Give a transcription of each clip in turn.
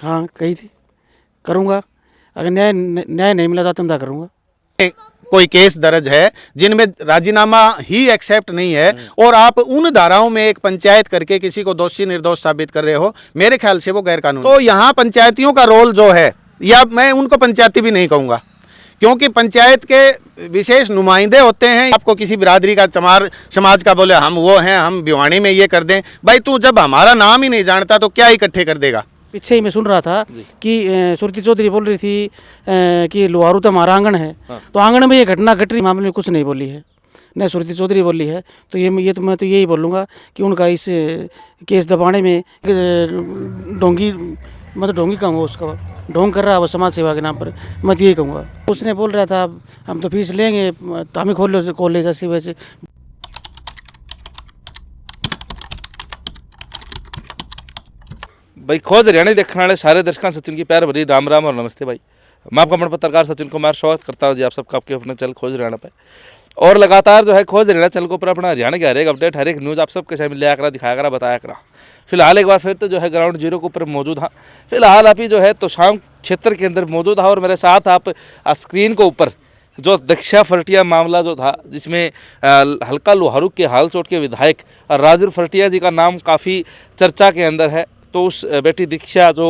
हाँ कही थी, करूँगा। अगर न्याय न्याय नहीं मिला तो मैं करूँगा। कोई केस दर्ज है जिनमें राजीनामा ही एक्सेप्ट नहीं है और आप उन धाराओं में एक पंचायत करके किसी को दोषी निर्दोष साबित कर रहे हो, मेरे ख्याल से वो गैर कानूनी। तो यहाँ पंचायतियों का रोल जो है, या मैं उनको पंचायती भी नहीं कहूँगा, क्योंकि पंचायत के विशेष नुमाइंदे होते हैं। आपको किसी बिरादरी का समाज का बोले हम वो हैं, हम भिवानी में ये कर दें, भाई तू जब हमारा नाम ही नहीं जानता तो क्या इकट्ठे कर देगा। पीछे ही मैं सुन रहा था कि सुरती चौधरी बोल रही थी कि लोहारू तो हमारा आंगन है। तो आंगन में ये घटना घट रही मामले में कुछ नहीं बोली है, न सुरती चौधरी बोली है। तो ये तो मैं तो यही बोलूँगा कि उनका इस केस दबाने में ढोंगी, मतलब ढोंगी कहूँगा, उसका ढोंग कर रहा है वो समाज सेवा के नाम पर, मैं तो यही कहूँगा। उसने बोल रहा था हम तो फीस लेंगे तो हम ही खोल लो कॉलेज ऐसी वैसे। भाई खोज हरियाणा देखने वाले सारे दर्शकों सचिन की प्यार भरी राम राम और नमस्ते भाई। मैं आपका पत्रकार सचिन कुमार स्वागत करता हूँ जी आप सबका आपके अपने चैनल खोज हरियाणा पे। और लगातार जो है खोज हरियाणा चैनल को ऊपर अपना हरियाणा के हर एक अपडेट, हर एक न्यूज़ आप सबके सामने लिया करा, दिखाया करा, बताया करा। फिलहाल एक बार फिर तो जो है ग्राउंड जीरो के ऊपर मौजूद हाँ। फिलहाल अभी जो है तोशाम क्षेत्र के अंदर मौजूद है और मेरे साथ आप स्क्रीन को ऊपर जो दीक्षा फरटिया मामला जो था, जिसमें हल्का लोहारू के हाल चोट के विधायक राजू फरटिया जी का नाम काफ़ी चर्चा के अंदर है। तो उस बेटी दीक्षा जो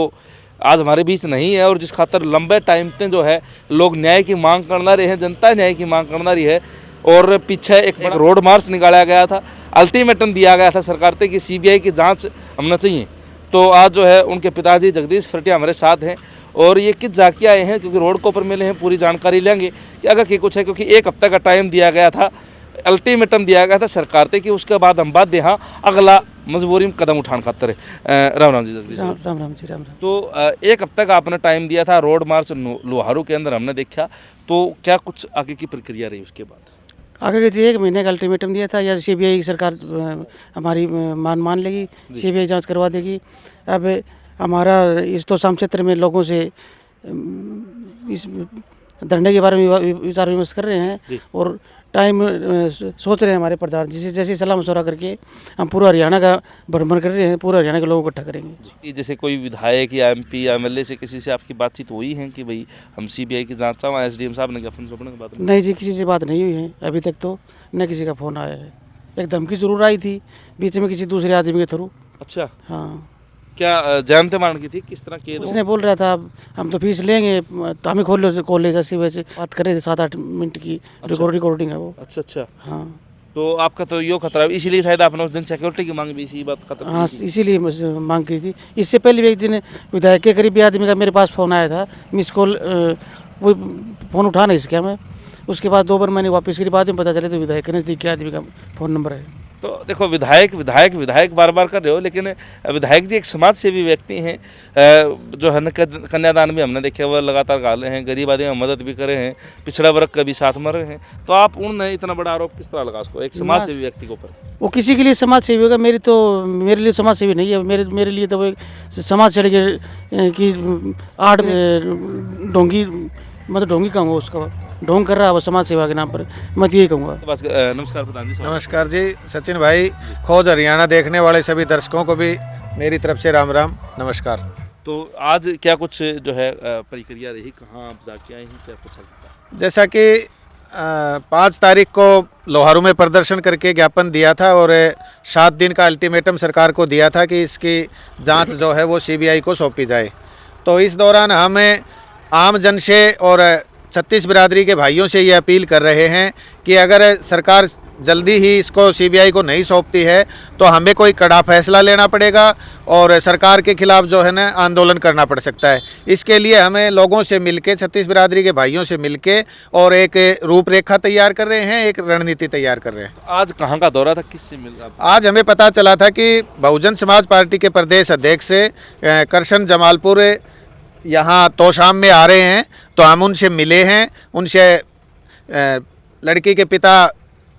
आज हमारे बीच नहीं है और जिस खातर लंबे टाइम तक जो है लोग न्याय की मांग करना रहे हैं, जनता न्याय की मांग करना रही है। और पीछे एक रोड मार्च निकाला गया था, अल्टीमेटम दिया गया था सरकार से कि सीबीआई की जांच होना चाहिए। तो आज जो है उनके पिताजी जगदीश फरटिया हमारे साथ हैं और ये किस जाके आए हैं, क्योंकि रोड के ऊपर मिले हैं, पूरी जानकारी लेंगे कि अगर कि कुछ है, क्योंकि एक हफ्ते का टाइम दिया गया था, अल्टीमेटम दिया गया था सरकार से कि उसके बाद हम बात दें अगला मजबूरी में कदम उठाने खातर है। राम राम जी जगदीश। राम राम जी, राम राम। तो एक हफ्ते का आपने टाइम दिया था, रोड मार्च लोहारू के अंदर हमने देखा, तो क्या कुछ आगे की प्रक्रिया रही उसके बाद? आगे के जी 1 महीने का अल्टीमेटम दिया था, या सीबीआई सरकार हमारी मान लेगी, सीबीआई जांच करवा देगी। अब हमारा इस तोशाम क्षेत्र में लोगों से इस धरने के बारे में विचार विमर्श कर रहे हैं और टाइम सोच रहे हैं हमारे प्रधान जी से, जैसे सलाह मशवरा करके हम पूरा हरियाणा का भ्रमण कर रहे हैं, पूरा हरियाणा के लोगों को इकट्ठा करेंगे। जैसे कोई विधायक या एमपी या एमएलए से किसी से आपकी बातचीत हुई है कि भाई हम सीबीआई की जांच चाहें? एसडीएम साहब ने ज्ञापन सौंपने की बात? नहीं जी, किसी से बात नहीं हुई है अभी तक, तो न किसी का फ़ोन आया है। एक धमकी जरूर आई थी बीच में किसी दूसरे आदमी के थ्रू। अच्छा, हाँ। क्या जानते मान की थी, किस तरह के? उसने बोल रहा था हम तो फीस लेंगे तो हम ही खोल लो कॉलेज ऐसी वैसे, बात कर रहे थे 7-8 मिनट की। रिकॉर्डिंग है वो। अच्छा। हाँ। तो आपका तो यो खतरा, इसीलिए शायद आपने उस दिन सिक्योरिटी की मांग भी इसी बात खतरा? हाँ, इसीलिए मांग की थी। इससे पहले भी एक दिन विधायक के करीबी आदमी का मेरे पास फ़ोन आया था, मिस कॉल, वो फ़ोन उठा नहीं सका मैं। उसके बाद 2 बार मैंने वापस करी, बाद में पता चले तो विधायक के नज़दीक के आदमी का फ़ोन नंबर है। तो देखो विधायक बार बार कर रहे हो, लेकिन विधायक जी एक समाज सेवी व्यक्ति हैं, जो है कन्यादान भी हमने देखे वो लगातार गाले हैं, गरीब आदमी में मदद भी करे हैं, पिछड़ा वर्ग का भी साथ में रहे हैं। तो आप उन इतना बड़ा आरोप किस तरह लगा उसको एक समाज सेवी व्यक्ति के ऊपर? वो किसी के लिए समाज सेवी होगा, मेरे लिए समाज सेवी नहीं है। मेरे लिए तो वो एक समाज सेवी की आड़ ढोंगी, मतलब ढोंगी कहूँगा, उसका ढोंग कर रहा है वो समाज सेवा के नाम पर, मैं यही कहूँगा। नमस्कार प्रधान जी। नमस्कार जी सचिन भाई, खोज हरियाणा देखने वाले सभी दर्शकों को भी मेरी तरफ से राम राम नमस्कार। तो आज क्या कुछ जो है प्रक्रिया रही, कहाँ आप जाके आए हैं, क्या कुछ? जैसा कि 5 तारीख को लोहारू में प्रदर्शन करके ज्ञापन दिया था और 7 दिन का अल्टीमेटम सरकार को दिया था कि इसकी जांच जो है वो सीबीआई को सौंपी जाए। तो इस दौरान हमें आम जन से और 36 बिरादरी के भाइयों से ये अपील कर रहे हैं कि अगर सरकार जल्दी ही इसको सीबीआई को नहीं सौंपती है तो हमें कोई कड़ा फैसला लेना पड़ेगा और सरकार के खिलाफ जो है ना आंदोलन करना पड़ सकता है। इसके लिए हमें लोगों से मिलके, 36 बिरादरी के भाइयों से मिलके और एक रूपरेखा तैयार कर रहे हैं, एक रणनीति तैयार कर रहे हैं। आज कहाँ का दौरा था, किससे मिल रहा? आज हमें पता चला था कि बहुजन समाज पार्टी के प्रदेश अध्यक्ष से करशन जमालपुर यहाँ तोशाम में आ रहे हैं, तो हम उनसे मिले हैं। उनसे लड़की के पिता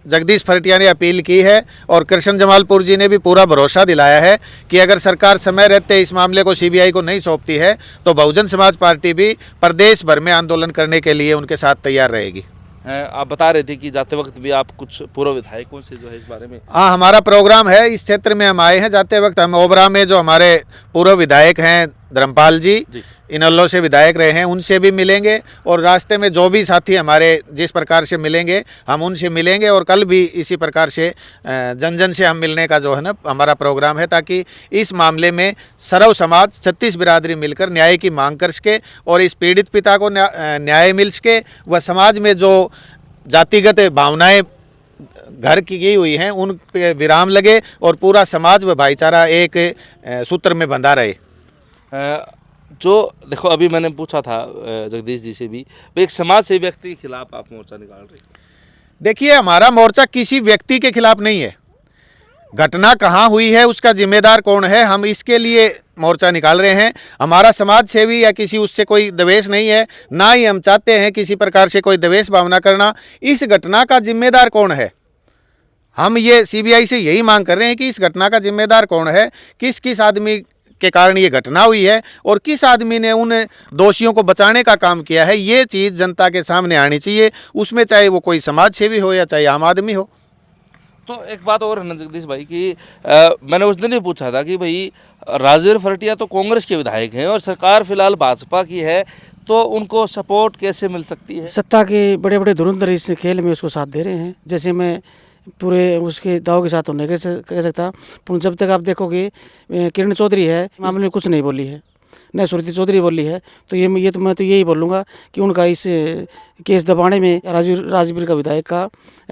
जगदीश फरटिया ने अपील की है और कृष्ण जमालपुर जी ने भी पूरा भरोसा दिलाया है कि अगर सरकार समय रहते इस मामले को सीबीआई को नहीं सौंपती है तो बहुजन समाज पार्टी भी प्रदेश भर में आंदोलन करने के लिए उनके साथ तैयार रहेगी। आप बता रहे थे कि जाते वक्त भी आप कुछ पूर्व विधायकों से जो है इस बारे में? हाँ, हमारा प्रोग्राम है, इस क्षेत्र में हम आए हैं। जाते वक्त हम ओबरा में जो हमारे पूर्व विधायक हैं धर्मपाल जी इनेलो से विधायक रहे हैं, उनसे भी मिलेंगे और रास्ते में जो भी साथी हमारे जिस प्रकार से मिलेंगे हम उनसे मिलेंगे और कल भी इसी प्रकार से जन जन से हम मिलने का जो है ना हमारा प्रोग्राम है, ताकि इस मामले में सर्व समाज 36 बिरादरी मिलकर न्याय की मांग कर सके और इस पीड़ित पिता को न्याय मिल सके व समाज में जो जातिगत भावनाएं घर की गई हुई हैं उन पे विराम लगे और पूरा समाज व भाईचारा एक सूत्र में बंधा रहे। जो देखो अभी मैंने पूछा था जगदीश जी से भी, एक समाज से व्यक्ति के खिलाफ आप मोर्चा निकाल रहे हैं। देखिए, हमारा मोर्चा किसी व्यक्ति के खिलाफ नहीं है। घटना कहाँ हुई है, उसका जिम्मेदार कौन है, हम इसके लिए मोर्चा निकाल रहे हैं। हमारा समाज सेवी या किसी उससे कोई द्वेष नहीं है, ना ही हम चाहते हैं किसी प्रकार से कोई द्वेष भावना करना। इस घटना का जिम्मेदार कौन है, हम ये सीबीआई से यही मांग कर रहे हैं कि इस घटना का जिम्मेदार कौन है, किस किस आदमी के कारण ये घटना हुई है और किस आदमी ने उन दोषियों को बचाने का काम किया है, ये चीज़ जनता के सामने आनी चाहिए। उसमें चाहे वो कोई समाज सेवी हो या चाहे आम आदमी हो। तो एक बात और है ना जगदीश भाई कि मैंने उस दिन भी पूछा था कि भाई राजवीर फरटिया तो कांग्रेस के विधायक हैं और सरकार फिलहाल भाजपा की है, तो उनको सपोर्ट कैसे मिल सकती है? सत्ता के बड़े बड़े धुरंधर इस खेल में उसको साथ दे रहे हैं। जैसे मैं पूरे उसके दाव के साथ होने कह सकता, पर जब तक आप देखोगे किरण चौधरी है मामले में कुछ नहीं बोली है, न सुरती चौधरी बोली है, तो ये तो मैं तो यही बोलूँगा कि उनका इस केस दबाने में राजवीर का विधायक का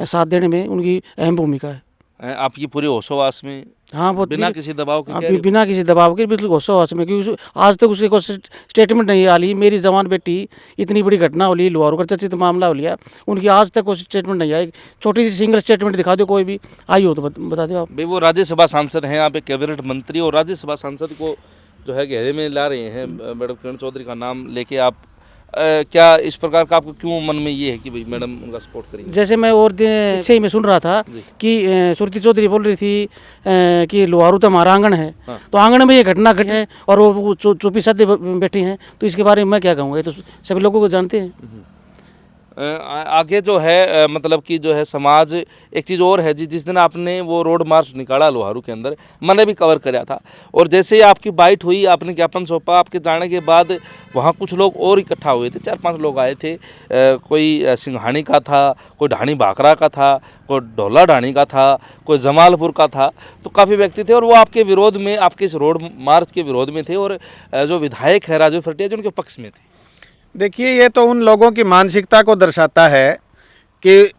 साथ देने में उनकी अहम भूमिका है। आपकी पूरे होशोवास में, हाँ, वो बिना किसी दबाव के, बिना किसी दबाव के बिल्कुल होशोवास में, क्योंकि आज तक उसके कोई स्टेटमेंट नहीं आ रही। मेरी जवान बेटी इतनी बड़ी घटना हो ली, लोहारू का चर्चित मामला हो लिया, उनकी आज तक कोई स्टेटमेंट नहीं आई। छोटी सी सिंगल स्टेटमेंट दिखा दो, कोई भी आई हो तो बता दो आप। भाई वो राज्यसभा सांसद हैं, आप एक कैबिनेट मंत्री और राज्यसभा सांसद को जो है घेरे में ला रहे हैं, मैडम किरण चौधरी का नाम लेके आप क्या इस प्रकार का आपको क्यों मन में ये है कि भाई मैडम उनका सपोर्ट करेंगे? जैसे मैं और दिन से ही मैं सुन रहा था कि सुरती चौधरी बोल रही थी कि लोहारू तो हमारा आंगन है, तो आंगन में ये घटना घटी है और वो चुप्पी साधे बैठी हैं, तो इसके बारे में मैं क्या कहूँगा, ये तो सभी लोगों को जानते हैं। आगे जो है मतलब कि जो है समाज, एक चीज़ और है जी, जिस दिन आपने वो रोड मार्च निकाला लोहारू के अंदर, मैंने भी कवर कराया था, और जैसे ही आपकी बाइट हुई, आपने ज्ञापन सौंपा, आपके जाने के बाद वहाँ कुछ लोग और इकट्ठा हुए थे, 4-5 लोग आए थे। कोई सिंघानी का था, कोई ढाणी भाखड़ा का था, कोई ढोला ढाणी का था, कोई जमालपुर का था, तो काफ़ी व्यक्ति थे और वो आपके विरोध में, आपके इस रोड मार्च के विरोध में थे, और जो विधायक है राजवीर फरटिया जो उनके पक्ष में थे। देखिए, ये तो उन लोगों की मानसिकता को दर्शाता है कि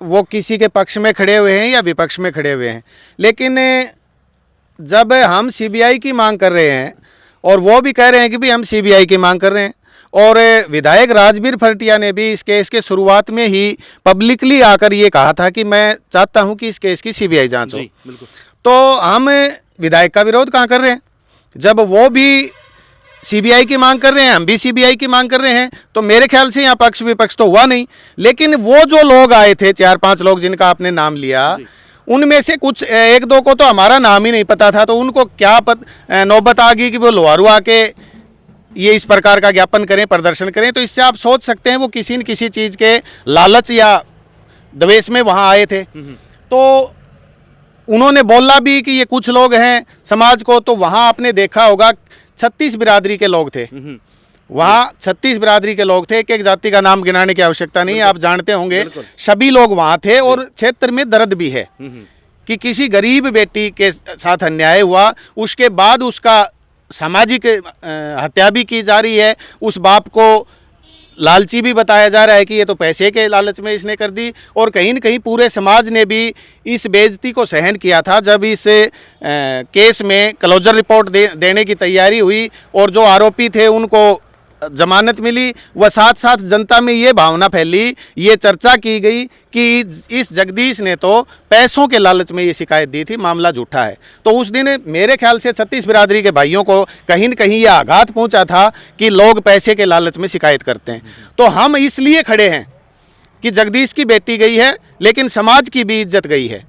वो किसी के पक्ष में खड़े हुए हैं या विपक्ष में खड़े हुए हैं। लेकिन जब हम सीबीआई की मांग कर रहे हैं और वो भी कह रहे हैं कि भाई हम सीबीआई की मांग कर रहे हैं, और विधायक राजवीर फरटिया ने भी इस केस के शुरुआत में ही पब्लिकली आकर ये कहा था कि मैं चाहता हूं कि इस केस की सीबीआई जांच हो। तो हम विधायक का विरोध कहाँ कर रहे हैं? जब वो भी सीबीआई की मांग कर रहे हैं, हम भी सीबीआई की मांग कर रहे हैं, तो मेरे ख्याल से यहाँ पक्ष विपक्ष तो हुआ नहीं। लेकिन वो जो लोग आए थे, 4-5 लोग जिनका आपने नाम लिया, उनमें से कुछ 1-2 को तो हमारा नाम ही नहीं पता था, तो उनको क्या नौबत आ गई कि वो लोहारू आके ये इस प्रकार का ज्ञापन करें, प्रदर्शन करें। तो इससे आप सोच सकते हैं वो किसी न किसी चीज़ के लालच या द्वेष में वहाँ आए थे। तो उन्होंने बोला भी कि ये कुछ लोग हैं समाज को, तो वहाँ आपने देखा होगा 36 बिरादरी के लोग थे, वहाँ 36 बिरादरी के लोग थे। एक एक जाति का नाम गिनाने की आवश्यकता नहीं है, आप जानते होंगे, सभी लोग वहाँ थे। और क्षेत्र में दर्द भी है कि किसी गरीब बेटी के साथ अन्याय हुआ, उसके बाद उसका सामाजिक हत्या भी की जा रही है। उस बाप को लालची भी बताया जा रहा है कि ये तो पैसे के लालच में इसने कर दी, और कहीं न कहीं पूरे समाज ने भी इस बेइज्जती को सहन किया था। जब इस केस में क्लोजर रिपोर्ट देने की तैयारी हुई और जो आरोपी थे उनको जमानत मिली, व साथ साथ जनता में ये भावना फैली, ये चर्चा की गई कि इस जगदीश ने तो पैसों के लालच में ये शिकायत दी थी, मामला झूठा है। तो उस दिन मेरे ख्याल से 36 बिरादरी के भाइयों को कहीं न कहीं यह आघात पहुंचा था कि लोग पैसे के लालच में शिकायत करते हैं। तो हम इसलिए खड़े हैं कि जगदीश की बेटी गई है, लेकिन समाज की भी इज्जत गई है,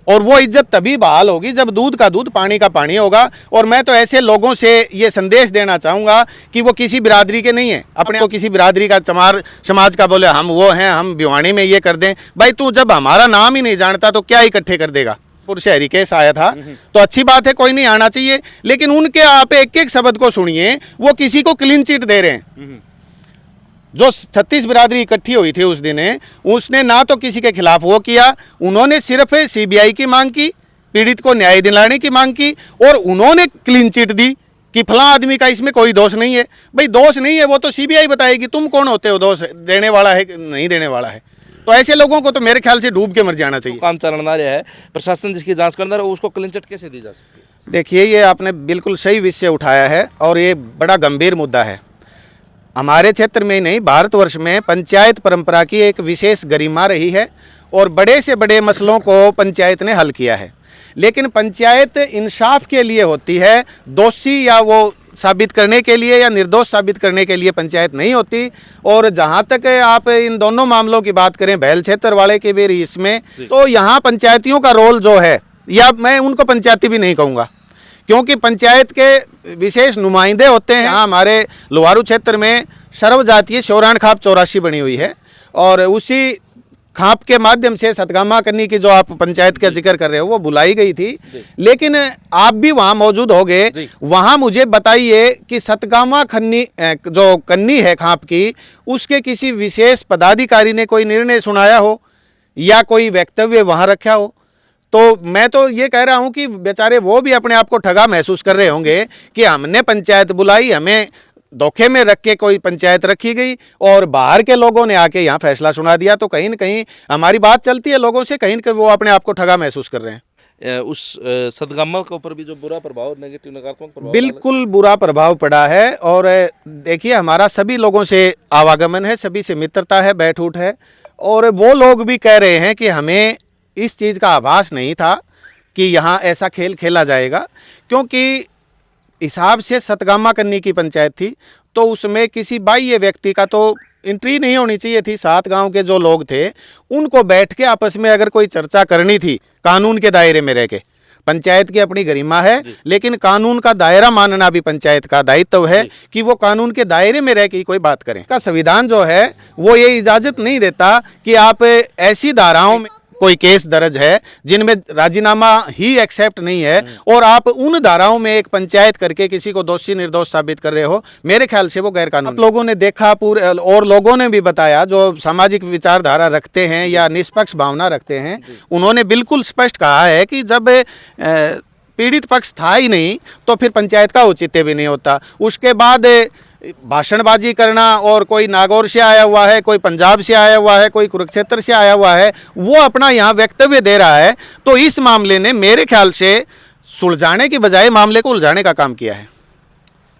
और वो इज्जत तभी बहाल होगी जब दूध का दूध पानी का पानी होगा। और मैं तो ऐसे लोगों से ये संदेश देना चाहूँगा कि वो किसी बिरादरी के नहीं है, अपने को किसी बिरादरी का समाज का बोले हम वो हैं, हम भिवानी में ये कर दें। भाई तू जब हमारा नाम ही नहीं जानता तो क्या इकट्ठे कर देगा? जबलपुर से हरिकेश आया था, तो अच्छी बात है, कोई नहीं आना चाहिए, लेकिन उनके आप एक एक शब्द को सुनिए, वो किसी को क्लीन चिट दे रहे हैं। जो 36 बिरादरी इकट्ठी हुई थी उस दिन, उसने ना तो किसी के खिलाफ वो किया, उन्होंने सिर्फ सीबीआई की मांग की, पीड़ित को न्याय दिलाने की मांग की, और उन्होंने क्लीन चिट दी कि फला आदमी का इसमें कोई दोष नहीं है। भाई दोष नहीं है वो तो सीबीआई बताएगी, तुम कौन होते हो दोष देने वाला है कि नहीं देने वाला है। तो ऐसे लोगों को तो मेरे ख्याल से डूब के मर जाना चाहिए। काम चलना रहा है, प्रशासन जिसकी जांच करना रहा है उसको क्लीन चिट कैसे दी जा सकती है? देखिए, ये आपने बिल्कुल सही विषय उठाया है और ये बड़ा गंभीर मुद्दा है। हमारे क्षेत्र में ही नहीं, भारतवर्ष में पंचायत परंपरा की एक विशेष गरिमा रही है और बड़े से बड़े मसलों को पंचायत ने हल किया है। लेकिन पंचायत इंसाफ के लिए होती है, दोषी या वो साबित करने के लिए या निर्दोष साबित करने के लिए पंचायत नहीं होती। और जहाँ तक आप इन दोनों मामलों की बात करें, भैल क्षेत्र वाले के भी इसमें, तो यहाँ पंचायतियों का रोल जो है, या मैं उनको पंचायती भी नहीं कहूँगा, क्योंकि पंचायत के विशेष नुमाइंदे होते हैं। यहाँ हमारे लोहारू क्षेत्र में सर्वजातीय शौरान खाप 84 बनी हुई है, और उसी खाप के माध्यम से सतगामा कन्नी की जो आप पंचायत का जिक्र कर रहे हो वो बुलाई गई थी। लेकिन आप भी वहाँ मौजूद हो गए, वहाँ मुझे बताइए कि सतगामा खन्नी जो कन्नी है खाप की, उसके किसी विशेष पदाधिकारी ने कोई निर्णय सुनाया हो या कोई वक्तव्य वहाँ रखा हो? तो मैं तो ये कह रहा हूँ कि बेचारे वो भी अपने आप को ठगा महसूस कर रहे होंगे कि हमने पंचायत बुलाई, हमें धोखे में रख के कोई पंचायत रखी गई और बाहर के लोगों ने आके यहाँ फैसला सुना दिया। तो कहीं न कहीं हमारी बात चलती है लोगों से, कहीं न कहीं वो अपने आप को ठगा महसूस कर रहे हैं। उस सदगम्मा के ऊपर भी जो बुरा प्रभाव, नेगेटिव नकारात्मक प्रभाव, बिल्कुल बुरा प्रभाव पड़ा है। और देखिए, हमारा सभी लोगों से आवागमन है, सभी से मित्रता है, बैठ उठ है, और वो लोग भी कह रहे हैं कि हमें इस चीज़ का आभास नहीं था कि यहाँ ऐसा खेल खेला जाएगा, क्योंकि हिसाब से सतगामा कन्नी की पंचायत थी, तो उसमें किसी बाह्य व्यक्ति का तो एंट्री नहीं होनी चाहिए थी। 7 गांव के जो लोग थे उनको बैठ के आपस में अगर कोई चर्चा करनी थी, कानून के दायरे में रह के, पंचायत की अपनी गरिमा है, लेकिन कानून का दायरा मानना भी पंचायत का दायित्व है कि वो कानून के दायरे में रह के कोई बात करें। का संविधान जो है वो ये इजाज़त नहीं देता कि आप ऐसी धाराओं में कोई केस दर्ज है जिनमें राजीनामा ही एक्सेप्ट नहीं है और आप उन धाराओं में एक पंचायत करके किसी को दोषी निर्दोष साबित कर रहे हो, मेरे ख्याल से वो गैर कानूनी। आप लोगों ने देखा पूरे, और लोगों ने भी बताया जो सामाजिक विचारधारा रखते हैं या निष्पक्ष भावना रखते हैं, उन्होंने बिल्कुल स्पष्ट कहा है कि जब पीड़ित पक्ष था ही नहीं तो फिर पंचायत का औचित्य भी नहीं होता। उसके बाद भाषणबाजी करना, और कोई नागौर से आया हुआ है, कोई पंजाब से आया हुआ है, कोई कुरुक्षेत्र से आया हुआ है, वो अपना यहाँ वक्तव्य दे रहा है। तो इस मामले ने मेरे ख्याल से सुलझाने की बजाय मामले को उलझाने का काम किया है।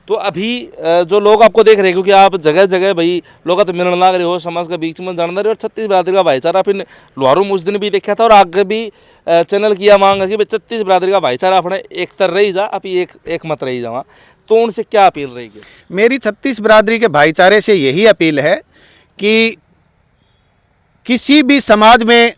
तो अभी जो लोग आपको देख रहे हैं, क्योंकि आप जगह जगह भाई लोग तो मिलने लग रहे हो, समाज के बीच में जान रहे हो, और 36 बिरादरी का भाईचारा फिर लोहारू में उस दिन भी देखा था और आगे भी चैनल किया मांग है कि 36 बिरादरी का भाईचारा अपने एक तर रही जा, अभी एक मत रही जा। तो उनसे क्या अपील रहेगी? मेरी 36 बिरादरी के भाईचारे से यही अपील है कि किसी भी समाज में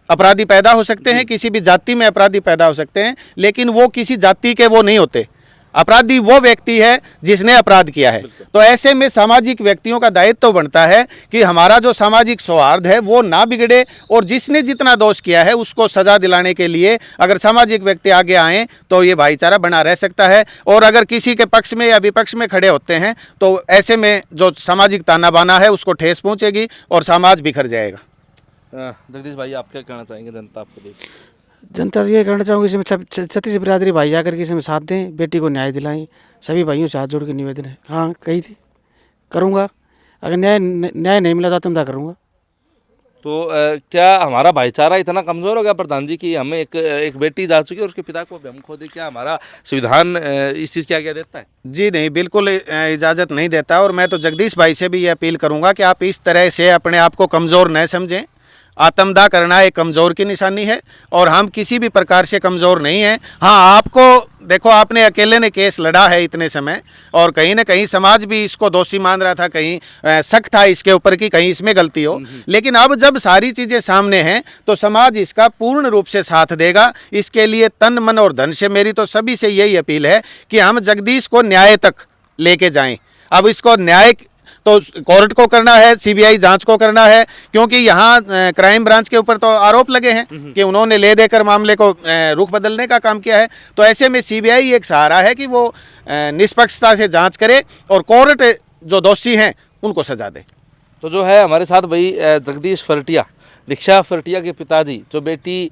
अपराधी पैदा हो सकते हैं, किसी भी जाति में अपराधी पैदा हो सकते हैं, लेकिन वो किसी जाति के वो नहीं होते। अपराधी वो व्यक्ति है जिसने अपराध किया है। तो ऐसे में सामाजिक व्यक्तियों का दायित्व बनता है कि हमारा जो सामाजिक सौहार्द है वो ना बिगड़े, और जिसने जितना दोष किया है उसको सजा दिलाने के लिए अगर सामाजिक व्यक्ति आगे आएँ तो ये भाईचारा बना रह सकता है। और अगर किसी के पक्ष में या विपक्ष में खड़े होते हैं तो ऐसे में जो सामाजिक ताना बाना है उसको ठेस पहुँचेगी और समाज बिखर जाएगा। जगदीश भाई, आप क्या कहना चाहेंगे जनता आपको देख? जनता ये कहना चाहूँगी, इसमें 36 बिरादरी भाई आकर के इसमें साथ दें, बेटी को न्याय दिलाएं। सभी भाइयों से हाथ जोड़ के निवेदन है। हाँ, कही थी, करूँगा, अगर न्याय नहीं मिला तो मैं करूँगा। तो क्या हमारा भाईचारा इतना कमज़ोर हो गया प्रधान जी कि हमें एक बेटी जा चुकी है और उसके पिता को हम खो दे? क्या हमारा संविधान इस चीज़ की आज्ञा देता है? जी नहीं, बिल्कुल इजाज़त नहीं देता। और मैं तो जगदीश भाई से भी ये अपील करूँगा कि आप इस तरह से अपने आप को कमज़ोर न समझें। आत्मदाह करना एक कमज़ोर की निशानी है और हम किसी भी प्रकार से कमज़ोर नहीं हैं। हाँ, आपको देखो, आपने अकेले ने केस लड़ा है इतने समय, और कहीं ना कहीं समाज भी इसको दोषी मान रहा था, कहीं शक था इसके ऊपर कि कहीं इसमें गलती हो। लेकिन अब जब सारी चीज़ें सामने हैं तो समाज इसका पूर्ण रूप से साथ देगा। इसके लिए तन मन और धन से मेरी तो सभी से यही अपील है कि हम जगदीश को न्याय तक लेके जाएं। अब इसको न्याय तो कोर्ट को करना है, सीबीआई जांच को करना है, क्योंकि यहाँ क्राइम ब्रांच के ऊपर तो आरोप लगे हैं कि उन्होंने ले देकर मामले को रुख बदलने का काम किया है। तो ऐसे में सीबीआई एक सहारा है कि वो निष्पक्षता से जांच करे और कोर्ट जो दोषी हैं उनको सजा दे। तो जो है हमारे साथ भाई जगदीश फरटिया, दीक्षा फरटिया के पिताजी, जो बेटी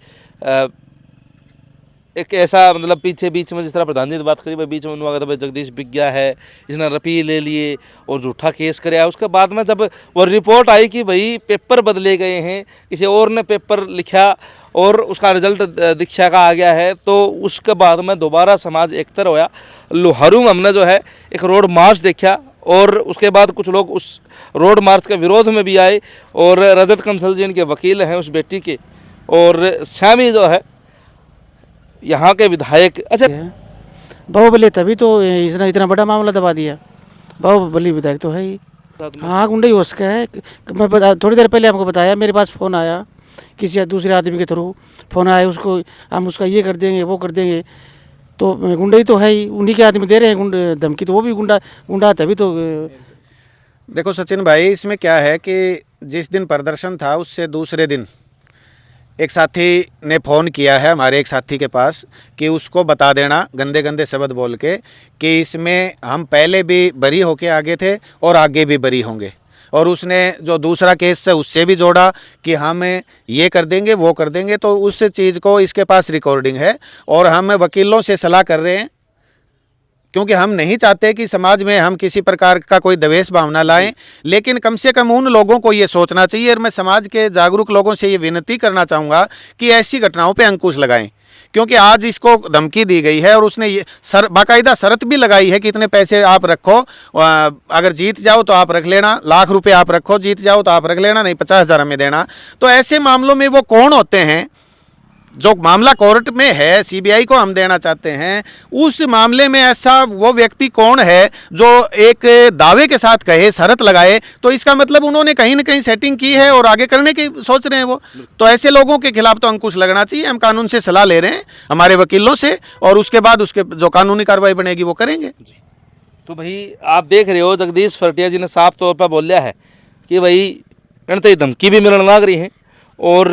एक ऐसा मतलब पीछे बीच में जिस तरह प्रधान जी ने बात करी भाई, बीच में उन्होंने कहा था भाई जगदीश बिक गया है, इसने रपी ले लिए और झूठा केस कराया। उसके बाद में जब वो रिपोर्ट आई कि भाई पेपर बदले गए हैं, किसी और ने पेपर लिखा और उसका रिजल्ट दीक्षा का आ गया है, तो उसके बाद में दोबारा समाज एकतर होया। लोहारू में हमने जो है एक रोड मार्च देखा और उसके बाद कुछ लोग उस रोड मार्च के विरोध में भी आए और रजत कंसल जी इनके वकील हैं उस बेटी के, और श्यामी जो है यहाँ के विधायक। अच्छा, बाहुबली तभी तो इसने इतना बड़ा मामला दबा दिया। बाहुबली विधायक तो है ही। हाँ, गुंडा ही उसका है। मैं थोड़ी देर पहले आपको बताया, मेरे पास फ़ोन आया किसी दूसरे आदमी के थ्रू, फ़ोन आया उसको, हम उसका ये कर देंगे वो कर देंगे। तो गुंडा ही तो है ही, उन्हीं के आदमी दे रहे हैं धमकी, तो वो भी गुंडा तभी तो। देखो सचिन भाई, इसमें क्या है कि जिस दिन प्रदर्शन था उससे दूसरे दिन एक साथी ने फ़ोन किया है हमारे एक साथी के पास कि उसको बता देना गंदे गंदे शब्द बोल के कि इसमें हम पहले भी बरी होके आगे थे और आगे भी बरी होंगे। और उसने जो दूसरा केस है उससे भी जोड़ा कि हम ये कर देंगे वो कर देंगे। तो उस चीज़ को इसके पास रिकॉर्डिंग है और हम वकीलों से सलाह कर रहे हैं, क्योंकि हम नहीं चाहते कि समाज में हम किसी प्रकार का कोई द्वेष भावना लाएं। लेकिन कम से कम उन लोगों को ये सोचना चाहिए, और मैं समाज के जागरूक लोगों से ये विनती करना चाहूँगा कि ऐसी घटनाओं पे अंकुश लगाएं। क्योंकि आज इसको धमकी दी गई है और उसने ये बाकायदा शर्त भी लगाई है कि इतने पैसे आप रखो, अगर जीत जाओ तो आप रख लेना, ₹1,00,000 आप रखो, जीत जाओ तो आप रख लेना, नहीं 50,000 हमें देना। तो ऐसे मामलों में वो कौन होते हैं जो मामला कोर्ट में है, सीबीआई को हम देना चाहते हैं, उस मामले में ऐसा वो व्यक्ति कौन है जो एक दावे के साथ कहे, शर्त लगाए, तो इसका मतलब उन्होंने कहीं ना कहीं सेटिंग की है और आगे करने की सोच रहे हैं वो। तो ऐसे लोगों के खिलाफ तो अंकुश लगना चाहिए। हम कानून से सलाह ले रहे हैं हमारे वकीलों से, और उसके बाद उसके जो कानूनी कार्रवाई बनेगी वो करेंगे। तो भाई आप देख रहे हो जगदीश फरटिया जी ने साफ तौर पर बोलिया है कि भाई इन तो धमकी भी मिलने लग रही है, और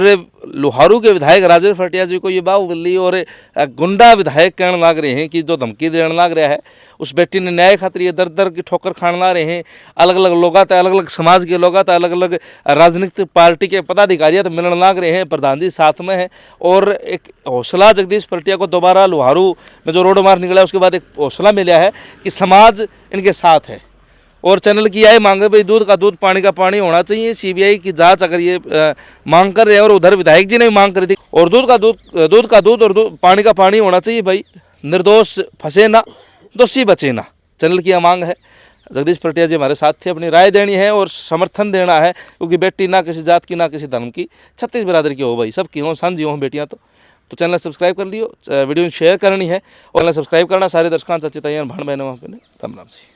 लोहारू के विधायक राजेश फरटिया जी को ये बाहुबली और गुंडा विधायक कहने लग रहे हैं कि जो धमकी देने लग रहा है उस बेटी ने न्याय खातिर ये दर दर की ठोकर खाने लग रहे हैं। अलग अलग लोग आते, अलग अलग समाज के लोग आते, अलग अलग राजनीतिक पार्टी के पदाधिकारी तो मिलने लग रहे हैं, प्रधान जी साथ में हैं। और एक हौसला जगदीश फरटिया को दोबारा लोहारू में जो रोड मार्च निकला उसके बाद एक हौसला मिला है कि समाज इनके साथ है। और चैनल की यही मांग है भाई, दूध का दूध पानी का पानी होना चाहिए। सीबीआई की जांच अगर ये मांग कर रहे हैं, और उधर विधायक जी ने भी मांग करी थी, और दूध का दूध और पानी का पानी होना चाहिए भाई, निर्दोष फंसे ना, दोषी बचे ना। चैनल की यह मांग है। जगदीश फरटिया जी हमारे साथ थे, अपनी राय देनी है और समर्थन देना है, क्योंकि बेटी ना किसी जात की ना किसी धर्म की, 36 बिरादर की हो भाई, सब की हो, सांझी हो बेटियाँ। तो चैनल सब्सक्राइब कर लियो, वीडियो शेयर करनी है और चैनल सब्सक्राइब करना। सारे दर्शकों सच्ची तैयार भाण बहनों राम राम से।